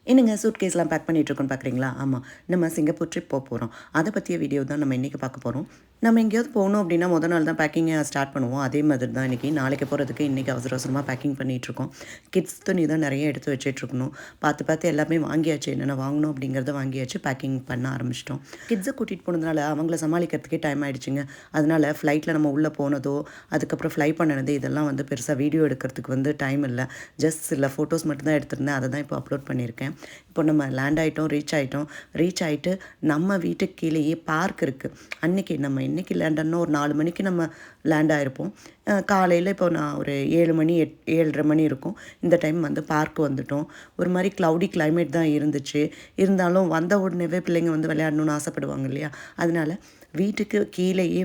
என்னங்க சூட்கேஸ்லாம் பேக் பண்ணிகிட்ருக்கோன்னு பார்க்குறீங்களா? ஆமாம். நம்ம சிங்கப்பூர் ட்ரிப் போகிறோம். அதை பற்றிய வீடியோ தான் நம்ம இன்றைக்கி பார்க்க போகிறோம். நம்ம எங்கேயாவது போகணும் அப்படின்னா நாள் தான் பேக்கிங்கை ஸ்டார்ட் பண்ணுவோம். அதே மாதிரி தான் இன்றைக்கி. நாளைக்கு போகிறதுக்கு இன்றைக்கி அவசர அவசரமாக பேக்கிங் பண்ணிகிட்ருக்கோம். கிட்ஸ் துணி தான் நிறைய எடுத்து வச்சிட்ருக்கணும். பார்த்து எல்லாமே வாங்கியாச்சு. என்னென்ன வாங்கணும் அப்படிங்கிறத வாங்கியாச்சு. பேக்கிங் பண்ண ஆரம்பிச்சிட்டோம். கிட்ஸை கூட்டிகிட்டு போனதுனால அவங்கள சமாளிக்கிறதுக்கே டைம் ஆகிடுச்சிங்க. அதனால் ஃப்ளைட்டில் நம்ம உள்ளே போனதோ, அதுக்கப்புறம் ஃப்ளை பண்ணினது இதெல்லாம் பெருசாக வீடியோ எடுக்கிறதுக்கு டைம் இல்லை. ஜஸ்ட் சில ஃபோட்டோஸ் மட்டும் தான் எடுத்திருந்தேன். அதை தான் இப்போ அப்லோட் பண்ணியிருக்கேன். இப்போ நம்ம லேண்ட் ஆகிட்டோம், ரீச் ஆகிட்டு நம்ம வீட்டுக்கு கீழேயே பார்க் இருக்குது. அன்றைக்கி நம்ம இன்றைக்கி லேண்ட் ஆனால் ஒரு 4 மணிக்கு நம்ம லேண்ட் ஆகிருப்போம். காலையில் இப்போ நான் ஒரு 7 மணி 7:30 மணி இருக்கும். இந்த டைம் பார்க் வந்துட்டோம். ஒரு மாதிரி க்ளவுடி கிளைமேட் தான் இருந்துச்சு. இருந்தாலும் வந்த உடனேவே பிள்ளைங்க விளையாடணும்னு ஆசைப்படுவாங்க இல்லையா? அதனால் வீட்டுக்கு கீழேயே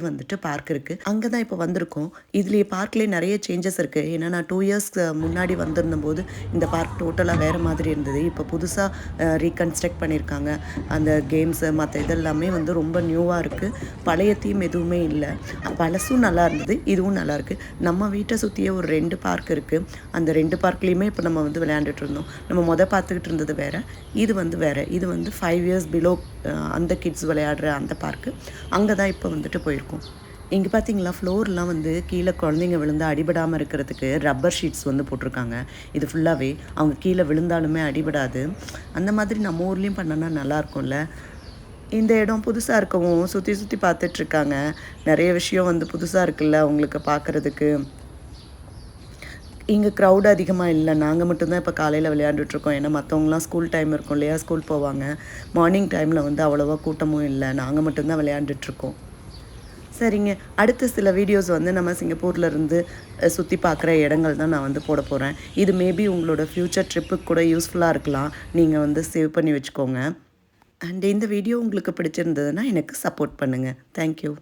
பார்க் இருக்குது. அங்கே தான் இப்போ வந்திருக்கோம். இதுலேயே பார்க்லேயே நிறைய சேஞ்சஸ் இருக்குது. ஏன்னா நான் 2 இயர்ஸ் முன்னாடி வந்திருந்தபோது இந்த பார்க் டோட்டலாக வேறு மாதிரி இருந்தது. இப்போ புதுசாக ரீகன்ஸ்ட்ரக்ட் பண்ணியிருக்காங்க. அந்த கேம்ஸு மற்ற இதெல்லாமே ரொம்ப நியூவாக இருக்குது. பழைய தீம் எதுவுமே இல்லை. பழசும் நல்லா இருந்தது, இதுவும் நல்லாயிருக்கு. நம்ம வீட்டை சுற்றியே ஒரு 2 பார்க் இருக்குது. அந்த 2 பார்க்லேயுமே இப்போ நம்ம விளையாண்டுட்டு இருந்தோம். நம்ம பார்த்துக்கிட்டு இருந்தது வேறு, இது வேறு. இது 5 இயர்ஸ் பிலோ அந்த கிட்ஸ் விளையாடுற அந்த பார்க்கு. அங்கே தான் இப்போ போயிருக்கோம். இங்கே பார்த்தீங்களா, ஃப்ளோர்லாம் கீழே குழந்தைங்க விழுந்து அடிபடாமல் இருக்கிறதுக்கு ரப்பர் ஷீட்ஸ் போட்டிருக்காங்க. இது ஃபுல்லாகவே அவங்க கீழே விழுந்தாலுமே அடிபடாது. அந்த மாதிரி நம்ம ஊர்லேயும் பண்ணோன்னா நல்லாயிருக்கும்ல. இந்த இடம் புதுசாக இருக்கவும் சுற்றி பார்த்துட்ருக்காங்க. நிறைய விஷயம் புதுசாக இருக்குல்ல அவங்களுக்கு பார்க்குறதுக்கு. இங்கே க்ரௌட் அதிகமாக இல்லை. நாங்கள் மட்டும்தான் இப்போ காலையில் விளையாண்டுட்ருக்கோம். ஏன்னா மற்றவங்களாம் ஸ்கூல் டைம் இருக்கும் இல்லையா, ஸ்கூல் போவாங்க. மார்னிங் டைமில் அவ்வளோவா கூட்டமும் இல்லை. நாங்கள் மட்டும்தான் விளையாண்டுட்ருக்கோம். சரிங்க, அடுத்த சில வீடியோஸ் நம்ம சிங்கப்பூர்லேருந்து சுற்றி பார்க்குற இடங்கள் தான் நான் போட போகிறேன். இது மேபி உங்களோட ஃப்யூச்சர் ட்ரிப்புக்கு கூட யூஸ்ஃபுல்லாக இருக்கலாம். நீங்கள் சேவ் பண்ணி வச்சுக்கோங்க. அண்ட் இந்த வீடியோ உங்களுக்கு பிடிச்சிருந்ததுன்னா எனக்கு சப்போர்ட் பண்ணுங்கள். தேங்க்யூ.